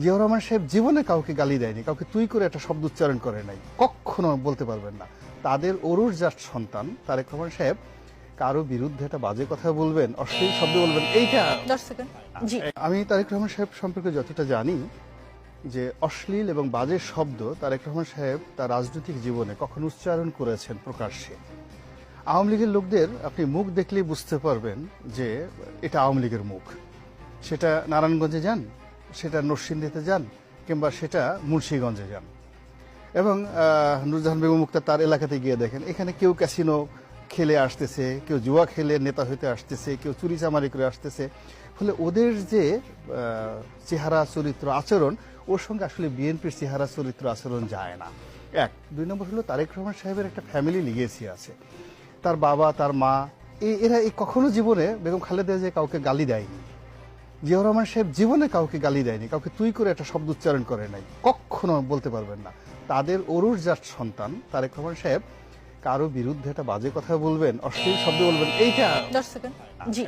জিয়াউর রহমান সাহেব জীবনে কাউকে গালি দেয়নি, কাউকে তুই করে একটা শব্দ উচ্চারণ করে নাই, কখনো বলতে পারবেন না। তাদের অরুর জাস্ট সন্তান তারেক রহমান সাহেব কারো বিরুদ্ধে একটা বাজে কথা বলবেন, অশ্লীল শব্দ বলবেন, এইটা 10 সেকেন্ড। জি, আমি তারেক রহমান সাহেব সম্পর্কে যতটা জানি যে অশ্লীল এবং বাজে শব্দ তারেক রহমান সাহেব তার রাজনৈতিক জীবনে কখনো উচ্চারণ করেছেন প্রকাশ্যে। আওয়ামী লীগের লোকদের আপনি মুখ দেখলেই বুঝতে পারবেন যে এটা আওয়ামী লীগের মুখ। সেটা নারায়ণগঞ্জে যান, সেটা নরসিংদীতে যান, কিংবা সেটা মুন্সিগঞ্জে যান, এবং নুরজাহান বেগম মুক্তার তার এলাকাতে গিয়ে দেখেন এখানে কেউ ক্যাসিনো খেলে আসতেছে, কেউ জুয়া খেলে নেতা হইতে আসতেছে, কেউ চুরি চামারি করে আসতেছে। ফলে ওদের যে চেহারা চরিত্র আচরণ, ওর সঙ্গে আসলে বিএনপির চেহারা চরিত্র আচরণ যায় না। এক, দুই নম্বর হলো তারেক রহমান সাহেবের একটা ফ্যামিলি লিগেসি আছে। তার বাবা, তার মা, এরা কখনো জীবনে বেগম খালেদা জিয়া কাউকে গালি দেয়নি। জিয়াউর রহমান সাহেব জীবনে কাউকে গালি দেয়নি, কাউকে তুই করে একটা শব্দ উচ্চারণ করে নাই, কখনো বলতে পারবেন না। তাদের অরুর জাস্ট সন্তান তারেক রহমান সাহেব কারো বিরুদ্ধে একটা বাজে কথা বলবেন, অশ্লীল শব্দ বলবেন, এইটা 10 সেকেন্ড। জি।